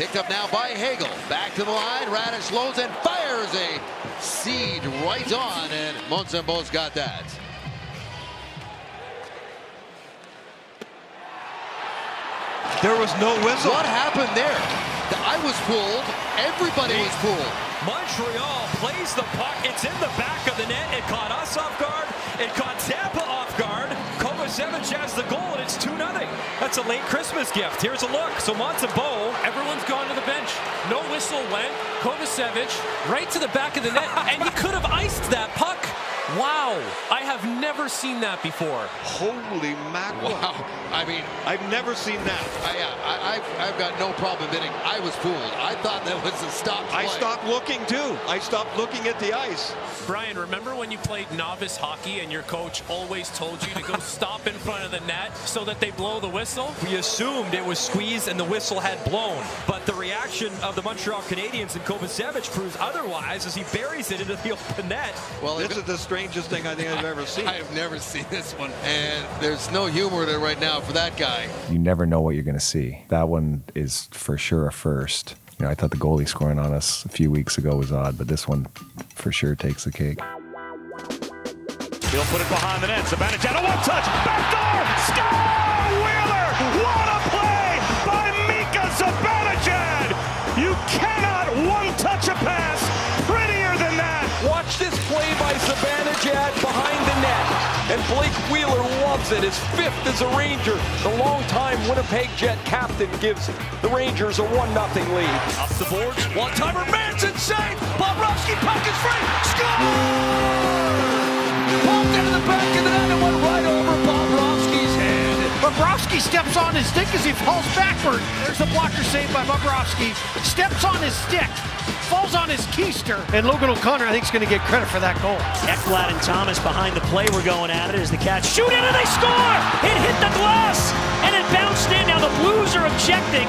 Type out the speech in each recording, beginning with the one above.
picked up now by Hagel. Back to the line. Raddysh loads and fires a seed right on, and Montembeault's got that. There was no whistle. What happened there? I was fooled. Everybody was fooled. Montreal plays the puck. It's in the back of the net. It caught us off guard. It caught Tampa off guard. Kovacevic has the goal, and it's 2-0. That's a late Christmas gift. Here's a look. So Montembeault, everyone's gone to the bench. No whistle went. Kovacevic right to the back of the net, and he could have iced that puck. Wow, I have never seen that before. Holy mackerel. Wow, I mean, I've never seen that. I've got no problem admitting I was fooled. I thought that was a stop play. I stopped looking too. I stopped looking at the ice. Brian, remember when you played novice hockey and your coach always told you to go stop in front of the net so that they blow the whistle? we assumed it was squeezed and the whistle had blown. But the reaction of the Montreal Canadiens and Kovacevic proves otherwise as he buries it into the open net. Well, this is the strangest thing I think I've ever seen. I've never seen this one. And there's no humor there right now for that guy. You never know what you're going to see. That one is for sure a first. You know, I thought the goalie scoring on us a few weeks ago was odd, but this one for sure takes the cake. He'll put it behind the net. Zibanejad, a one-touch, backdoor, score! Wheeler, what a play by Mika Zibanejad! You cannot one-touch a pass prettier than that. Watch this play by Zibanejad behind the net. And Blake Wheeler loves it. His fifth as a Ranger. The longtime Winnipeg Jet captain gives the Rangers a 1-0 lead. Up the boards, one-timer, Manson saved! Bobrovsky, puck is free! Score! Pumped into the back of the net and went right over Bobrovsky's head. Bobrovsky steps on his stick as he falls backward. There's a blocker save by Bobrovsky. Steps on his stick. Falls on his keister. And Logan O'Connor, I think, is going to get credit for that goal. Ekblad and Thomas behind the play were going at it as the Cats shoot in and they score! It hit the glass and it bounced in. Now the Blues are objecting.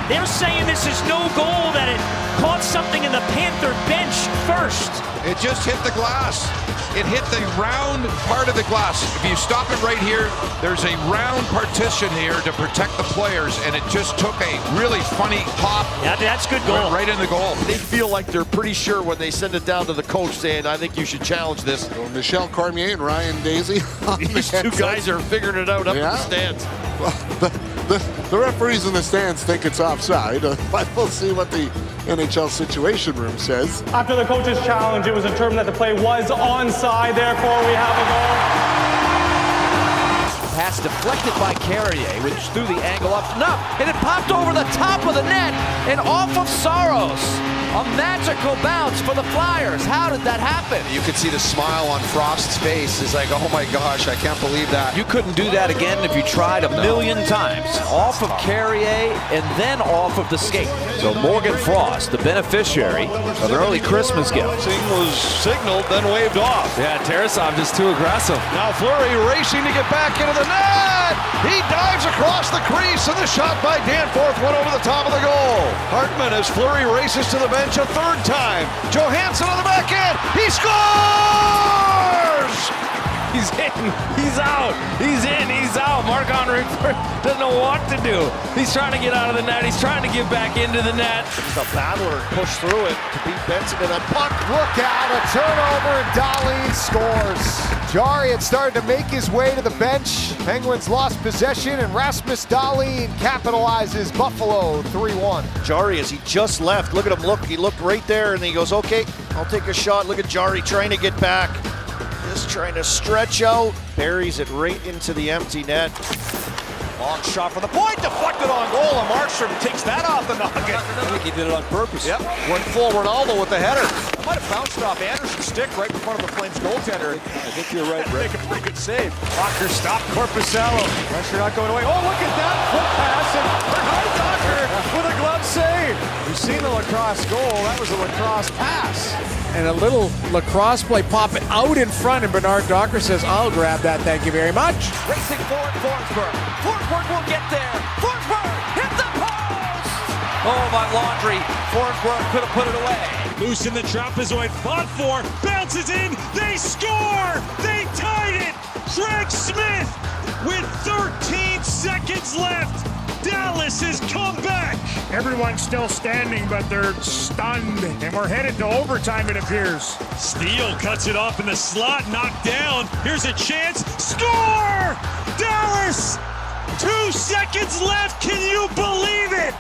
They're saying this is no goal, that it caught something in the Panther bench first. It just hit the glass. It hit the round part of the glass. If you stop it right here, there's a round partition here to protect the players, and it just took a really funny pop. Yeah, that's good goal. Right in the goal. They feel like they're pretty sure when they send it down to the coach saying, I think you should challenge this. Well, Michel Cormier and Ryan Daisy. These two guys are figuring it out up in the stands. Well, the referees in the stands think it's offside, but we'll see what the NHL Situation Room says. After the coach's challenge, it was determined that the play was onside, therefore we have a goal. Pass deflected by Carrier, which threw the angle up enough, and it popped over the top of the net and off of Saros. A magical bounce for the Flyers. How did that happen? You could see the smile on Frost's face. It's like, oh my gosh, I can't believe that. You couldn't do that again if you tried a million times. Off of Carrier and then off of the skate. So Morgan Frost, the beneficiary of an early Christmas gift. Was signaled, then waved off. Yeah, Tarasov just too aggressive. Now Fleury racing to get back into the net. He dives across the crease, and the shot by Danforth went over the top of the goal. Hartman, as Fleury races to the bench a third time. Johansson on the back end. He scores! He's in, he's out, he's in, he's out. Marc-Andre doesn't know what to do. He's trying to get out of the net. He's trying to get back into the net. The battler pushed through it to beat Benson in a puck. Look out, a turnover, and Dahlin scores. Jarry had started to make his way to the bench. Penguins lost possession, and Rasmus Dahlin capitalizes. Buffalo 3-1. Jarry, as he just left, look at him look. He looked right there, and he goes, okay, I'll take a shot. Look at Jarry trying to get back. Just trying to stretch out. Buries it right into the empty net. Long shot for the point, deflected on goal, and Markstrom takes that off the noggin. I think he did it on purpose. Yep, went full Ronaldo with the header. It might have bounced off Anderson's stick right in front of the Flames goaltender. I think you're right, Rick. Make a pretty good save. Docker stopped Korpisalo. Pressure not going away. Oh, look at that foot pass, and Bernard Docker with a glove save. You've seen the lacrosse goal. That was a lacrosse pass. And a little lacrosse play popping out in front, and Bernard Docker says, I'll grab that, thank you very much. Racing forward, Forsberg. Forsberg will get there. Forsberg hit the post! Oh, my Laundry. Forsberg could have put it away. Loose in the trapezoid, fought for, bounces in, they score! They tied it! Craig Smith with 13 seconds left Dallas has come back. Everyone's still standing, but they're stunned. And we're headed to overtime, it appears. Steele cuts it off in the slot, knocked down. Here's a chance. Score! Dallas! 2 seconds left. Can you believe it?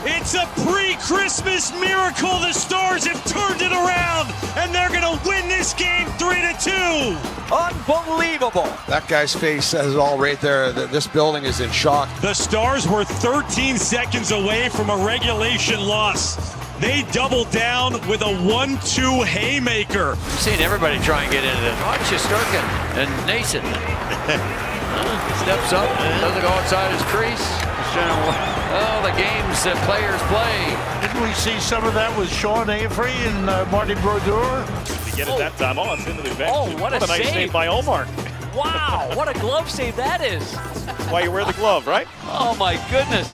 It's a pre-Christmas miracle. The Stars have turned it around, and they're going to win this game 3-2. Unbelievable. That guy's face says it all right there. This building is in shock. The Stars were 13 seconds away from a regulation loss. They doubled down with a 1-2 haymaker. I'm seeing everybody try and get into this. Watch Shesterkin and Nason. Steps up, doesn't go outside his crease. Oh, the games that players play. Didn't we see some of that with Sean Avery and Marty Brodeur? To get it that time off into the bench. Oh, what a nice save by Omar. Wow, what a glove save that is. Why you wear the glove, right? Oh, my goodness.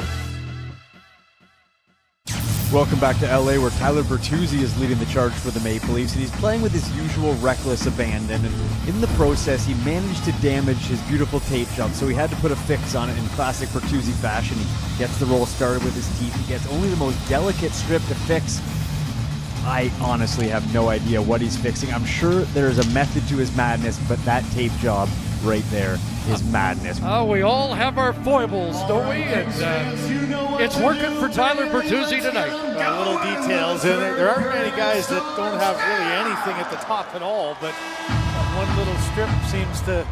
Welcome back to LA, where Tyler Bertuzzi is leading the charge for the Maple Leafs, and he's playing with his usual reckless abandon. And in the process, he managed to damage his beautiful tape job, so he had to put a fix on it in classic Bertuzzi fashion. He gets the roll started with his teeth. He gets only the most delicate strip to fix. I honestly have no idea what he's fixing. I'm sure there's a method to his madness, but that tape job right there is madness. Oh, we all have our foibles, don't we? And it's working for Tyler Bertuzzi tonight. Little details in it. There aren't many guys that don't have really anything at the top at all, but one little strip seems to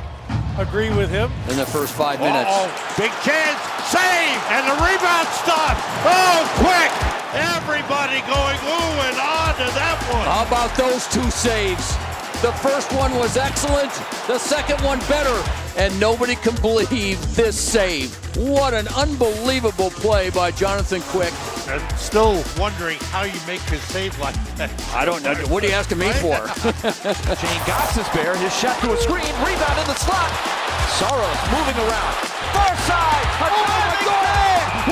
agree with him. In the first 5 minutes. Big chance, save, and the rebound stop. Oh, quick! Everybody going ooh and on to that one. How about those 2 saves? The first one was excellent, the second one better, and nobody can believe this save. What an unbelievable play by Jonathan Quick. I'm still wondering how you make his save like that. I don't know. What are you asking me for? Shane Gostisbehere, his shot to a screen, rebound in the slot. Saros moving around. Far side.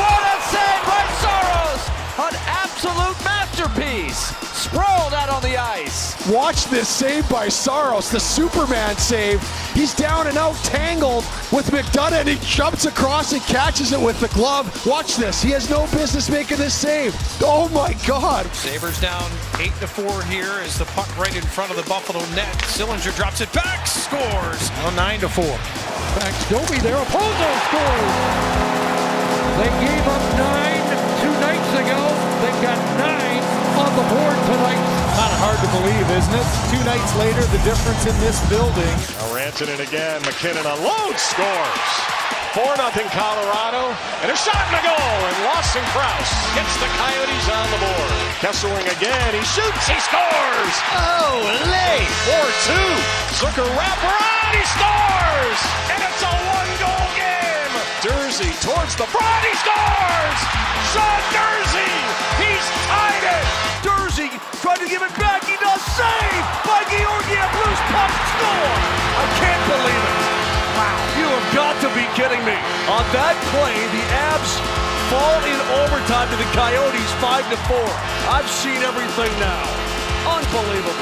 What a save by Saros! An absolute masterpiece. Sprawled out on the ice. Watch this save by Saros, the Superman save. He's down and out tangled with McDonough, and he jumps across and catches it with the glove. Watch this. He has no business making this save. Oh, my God. Sabres down 8-4 here as the puck right in front of the Buffalo net. Sillinger drops it back, scores. Now 9-4. Back Stobie there. Opposo scores. They gave up 9 2 nights ago. They've got 9 on the board tonight. Kind of hard to believe, isn't it? 2 nights later, the difference in this building. Now Rantanen again. McKinnon unloads, scores. 4-0 Colorado. And a shot and a goal. And Lawson Crouse gets the Coyotes on the board. Kesselring again. He shoots. He scores. Oh, late. 4-2. Zucker wraparound. He scores. And it's a 1-goal game. Durzi towards the front. He scores. Sean Durzi. He's tied it. Durzi tried to give it back. He does save by Georgiev. Loose puck, score. I can't believe it. Wow, you have got to be kidding me. On that play, the Abs fall in overtime to the Coyotes 5-4. I've seen everything now. Unbelievable.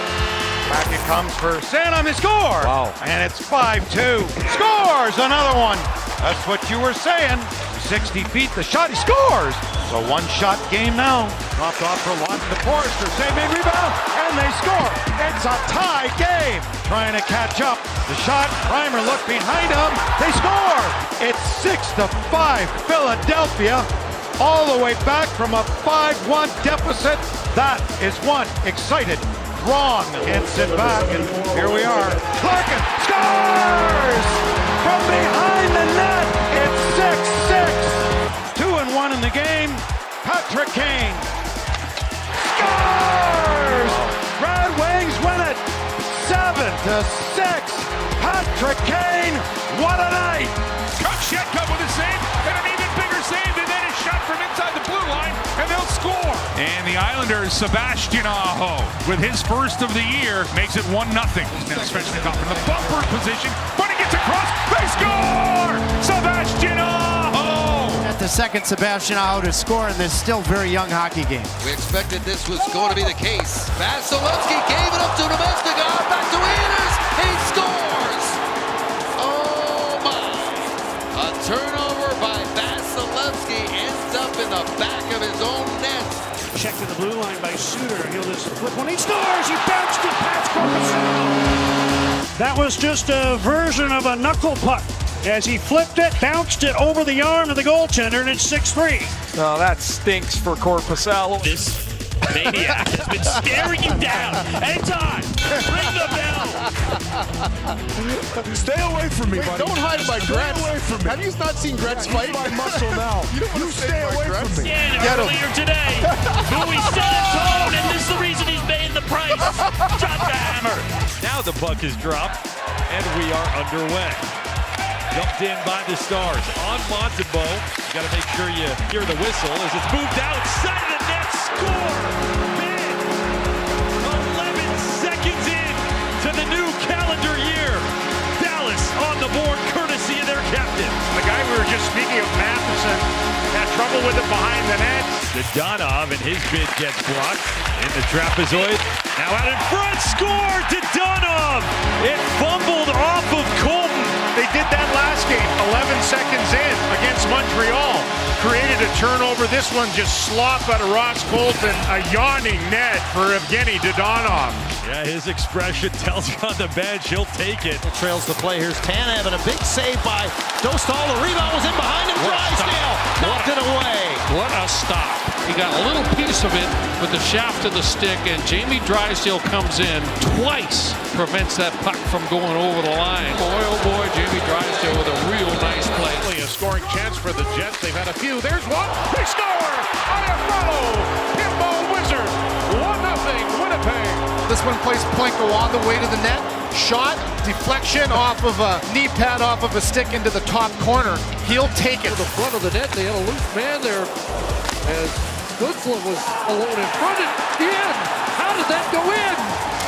Back it comes for Sanheim to score. Wow. And it's 5-2. Scores another one. That's what you were saying. 60 feet, the shot, he scores. It's a one-shot game now. Dropped off for Lawton to Forrester. Save, big rebound, and they score. It's a tie game. Trying to catch up. The shot, Reimer looked behind him. They score. It's 6-5 Philadelphia. All the way back from a 5-1 deficit. That is one excited. Wrong. Can't sit back, and here we are. Larkin scores! From behind the net, it's 6-6. 2-1 in the game. Patrick Kane scores! Red Wings win it 7-6. Patrick Kane, what a night! Kochetkov with a save, and an even bigger save, and then a shot from inside the blue line, and they'll score. And the Islanders, Sebastian Aho, with his first of the year, makes it 1-0. Now Svechnikov in the bumper position, but he gets across, they score! Sebastian Aho! At the second Sebastian Aho to score in this still very young hockey game. We expected this was going to be the case. Vasilevsky gave it up to Domestikov, back to Ehlers, he scores! Oh my! A turnover by Vasilevsky up in the back of his own net. Checked to the blue line by Suter. He'll just flip one. He scores! He bounced it past Korpisalo. That was just a version of a knuckle puck. As he flipped it, bounced it over the arm of the goaltender, and it's 6-3. Oh, that stinks for Korpisalo. This maniac has been staring you down. Anytime, ring the bell. Stay away from me, buddy. Don't hide my Gretz. Stay away from me. Have you not seen Gretz fight? My muscle now. You don't want to stay away from me. Again, earlier today, Louis set a tone, and this is the reason he's paying the price. Drop the hammer. Now the puck is dropped, and we are underway. Jumped in by the Stars on Montembeault. You got to make sure you hear the whistle as it's moved outside of the net. Score! Man! 11 seconds in to the new calendar year. Dallas on the board, courtesy of their captain. The guy we were just speaking of, Matheson, had trouble with it behind the net. Dodonov and his bid gets blocked in the trapezoid. Now out in front, score! Dodonov! It fumbled off of Colton. They did that last game, 11 seconds in against Montreal. Created a turnover. This one just slopped out of Ross Colton. A yawning net for Evgeny Dodonov. Yeah, his expression tells you on the bench he'll take it. Trails the play. Here's Tanev and a big save by Dostal. The rebound was in behind him. Drysdale knocked it away. What a stop. He got a little piece of it with the shaft of the stick, and Jamie Drysdale comes in twice, prevents that puck from going over the line. Boy, oh boy, Jamie Drysdale with a real nice play. A scoring chance for the Jets. They've had a few. There's one. They score! Iafallo! Pinball Wizard! 1-0 Winnipeg. This one plays Plinko on the way to the net. Shot, deflection off of a knee pad off of a stick into the top corner. He'll take it. To the front of the net, they had a loose man there as Goodsla was alone in front and in. How did that go in?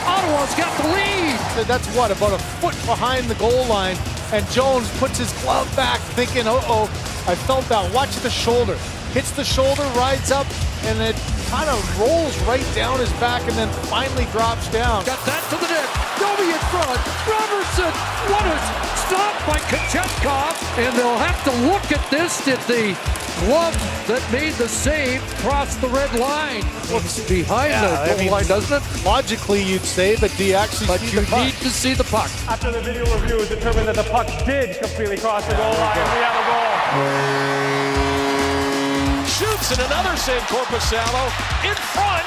Ottawa's got the lead. That's what, about a foot behind the goal line, and Jones puts his glove back thinking, uh-oh, I felt that. Watch the shoulder. Hits the shoulder, rides up, and it kind of rolls right down his back and then finally drops down. Got that to the net. Domi in front. Robertson. What a stop by Kochetkov. And they'll have to look at this. Did the glove that made the save cross the red line? Looks behind the goal line, doesn't it? Logically, you'd say, but do you actually see the puck? But you need to see the puck. After the video review, it determined that the puck did completely cross the goal line. We have a goal. Shoots and another save, Korpisalo in front.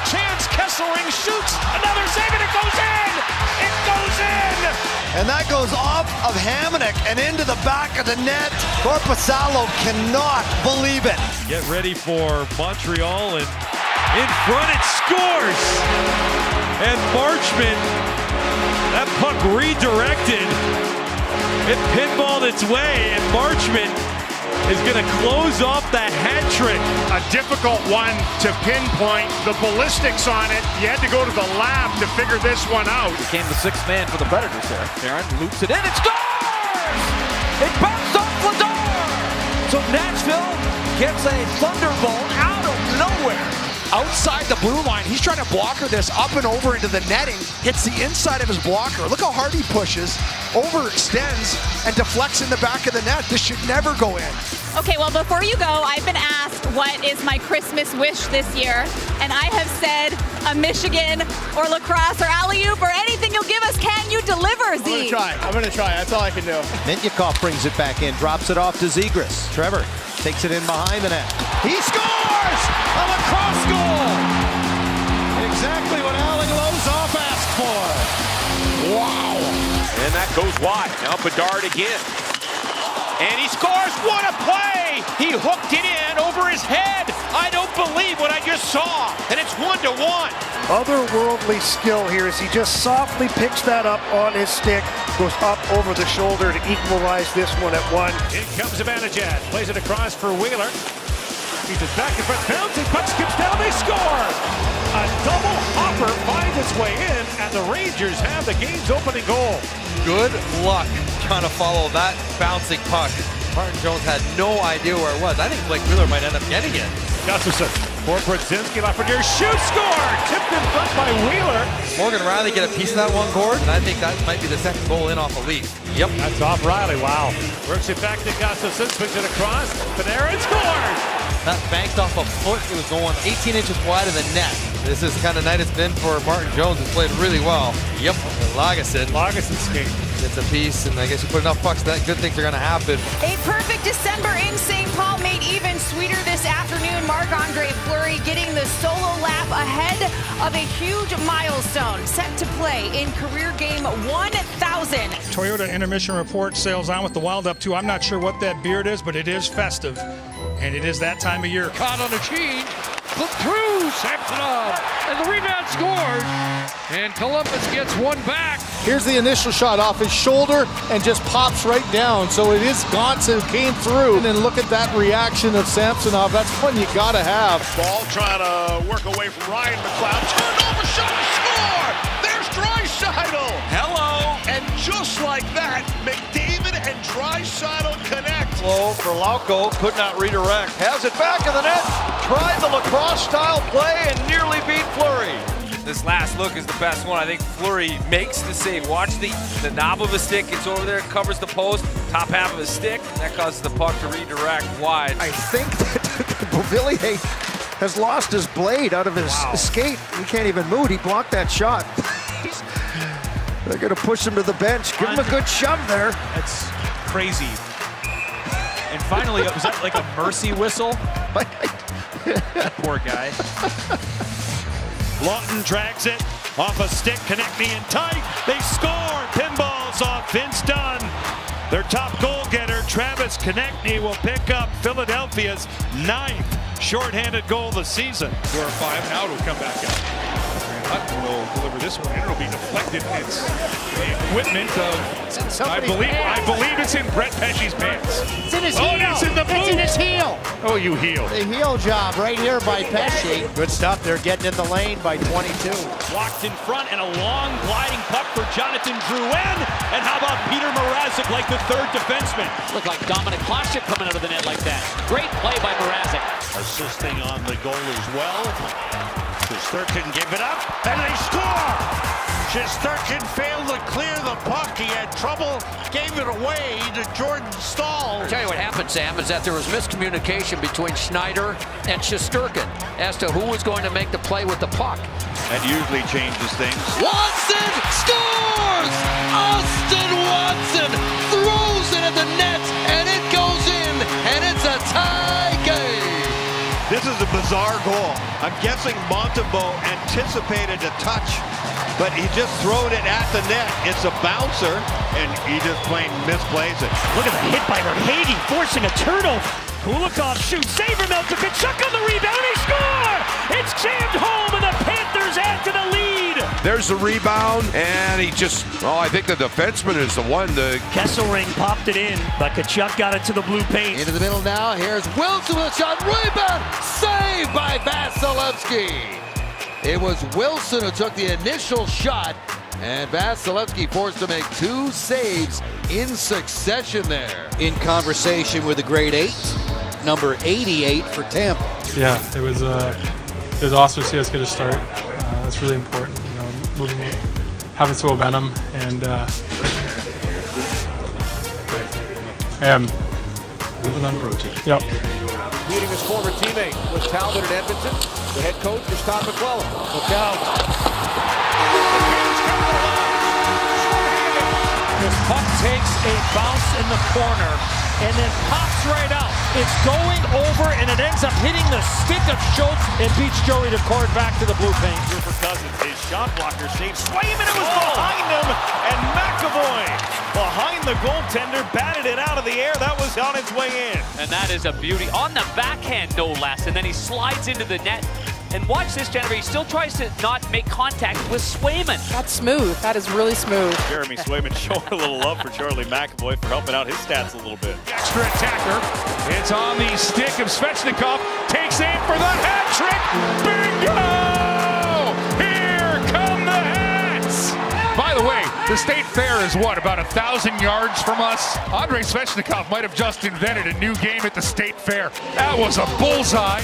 Chance Kesselring shoots another save, and it goes in. It goes in. And that goes off of Hamonic and into the back of the net. Korpisalo cannot believe it. Get ready for Montreal, and in front it scores. And Marchment, that puck redirected. It pinballed its way, and Marchment is going to close off the hat trick. A difficult one to pinpoint. The ballistics on it. You had to go to the lab to figure this one out. Became the sixth man for the Predators there. Aaron loops it in. It scores! It bounced off Vladar! So Nashville gets a thunderbolt out of nowhere. Outside the blue line, he's trying to blocker this up and over into the netting. Hits the inside of his blocker. Look how hard he pushes, overextends, and deflects in the back of the net. This should never go in. Okay, well, before you go, I've been asked what is my Christmas wish this year, and I have said a Michigan or lacrosse or alley-oop or anything you'll give us. Can you deliver, Z? I'm gonna try. That's all I can do. Mintyukov brings it back in, drops it off to Zegras. Trevor takes it in behind the net. He scores! A lacrosse goal! Exactly what Alan Lozoff asked for. Wow! And that goes wide. Now Bedard again. And he scores. What a play! He hooked it in over his head. I don't believe what I just saw. And it's 1-1. Otherworldly skill here as he just softly picks that up on his stick, goes up over the shoulder to equalize this one at 1. In comes Zibanejad. Plays it across for Wheeler. He's it back in front. Bouncing puck skips down. They score. A double hopper finds its way in, and the Rangers have the game's opening goal. Good luck trying to follow that bouncing puck. Martin Jones had no idea where it was. I think Blake Wheeler might end up getting it. Gustafsson for Brodzinski. Lafreniere shoot, score! Tipped in front by Wheeler. Morgan Riley get a piece of that one, Gord, and I think that might be the second goal in off a lead. Yep. That's off Riley. Wow. Works it back to Gustafsson. Swings it across. Panarin scores! That banked off a foot. It was going 18 inches wide of the net. This is the kind of night it's been for Martin Jones, who's played really well. Yep. Lagesson skate. It's a piece, and I guess you put enough pucks, that good things are going to happen. A perfect December in St. Paul made even sweeter this afternoon. Marc-Andre Fleury getting the solo lap ahead of a huge milestone set to play in career game 1,000. Toyota intermission report sails on with the Wild up 2. I'm not sure what that beard is, but it is festive, and it is that time of year. Caught on a change. Flip through, Samsonov, and the rebound scores. And Columbus gets one back. Here's the initial shot off his shoulder and just pops right down. So it is Gauntz who came through. And then look at that reaction of Samsonov. That's one you gotta have. Ball trying to work away from Ryan McLeod. Turned over, shot, score! There's Draisaitl. Hello. And just like that, McDavid and Draisaitl connect. Low for Lauko, could not redirect. Has it back in the net. Tried the lacrosse style play and nearly beat Fleury. This last look is the best one. I think Fleury makes the save. Watch the knob of his stick. It's over there, covers the post, top half of his stick. That causes the puck to redirect wide. I think that Beauvillier has lost his blade out of his skate. He can't even move. He blocked that shot. They're going to push him to the bench. Give him a good shove there. That's crazy. And finally, was that like a mercy whistle? Poor guy. Lawton drags it off a stick, Konechny in tight. They score. Pinballs off Vince Dunn. Their top goal getter, Travis Konechny, will pick up Philadelphia's 9th shorthanded goal of the season. 4 or 5 now will come back out. Hutton will deliver this one, and it'll be deflected. It's the equipment of, I believe it's in Brett Pesce's pants. It's in his heel. It's in the boot. It's in his heel. Oh, you heel. The heel job right here by Pesce. Good stuff. They're getting in the lane by 22. Walked in front, and a long gliding puck for Jonathan Drouin. And how about Peter Mrazek like the third defenseman? Looked like Dominic Hasek coming out of the net like that. Great play by Mrazek. Assisting on the goal as well. Shesterkin gave it up, and they score! Shesterkin failed to clear the puck. He had trouble, gave it away to Jordan Staal. I'll tell you what happened, Sam, is that there was miscommunication between Schneider and Shesterkin as to who was going to make the play with the puck. That usually changes things. Watson scores! Austin Watson throws it at the net, and it goes in, and it's a tie game. This is a bizarre goal. I'm guessing Montembeault anticipated a touch, but he just thrown it at the net. It's a bouncer, and he just plain misplays it. Look at the hit by Verhaeghe, forcing a turnover. Kulikov shoots, Sabermelka, Tkachuk on the rebound, he score! It's jammed home, and the Panthers add to the lead. There's the rebound, and he just, I think the defenseman is the one. Kesselring popped it in, but Tkachuk got it to the blue paint. Into the middle now, here's Wilson with a shot, rebound, saved by Vasilevsky. It was Wilson who took the initial shot, and Vasilevsky forced to make 2 saves in succession there. In conversation with the grade 8, number 88 for Tampa. Yeah, it was awesome to see us get a start. That's really important, having some momentum, and moving on. Yep. Meeting his former teammate with Talbot at Edmonton. The head coach is Todd McClellan. Look out. This puck takes a bounce in the corner and then pops right out. It's going over, and it ends up hitting the stick of Schultz. It beats Joey Daccord back to the blue paint. Here for Cousins, his shot blocker saved Swayman. It was behind him, and McAvoy behind the goaltender batted it out of the air. That was on its way in. And that is a beauty. On the backhand, no less. And then he slides into the net. And watch this, Jennifer. He still tries to not make contact with Swayman. That's smooth. That is really smooth. Jeremy Swayman showing a little love for Charlie McAvoy for helping out his stats a little bit. Extra attacker. It's on the stick of Svechnikov. Takes aim for the hat trick. Bingo! Here come the hats. By the way, the State Fair is what, about 1,000 yards from us? Andrei Svechnikov might have just invented a new game at the State Fair. That was a bullseye.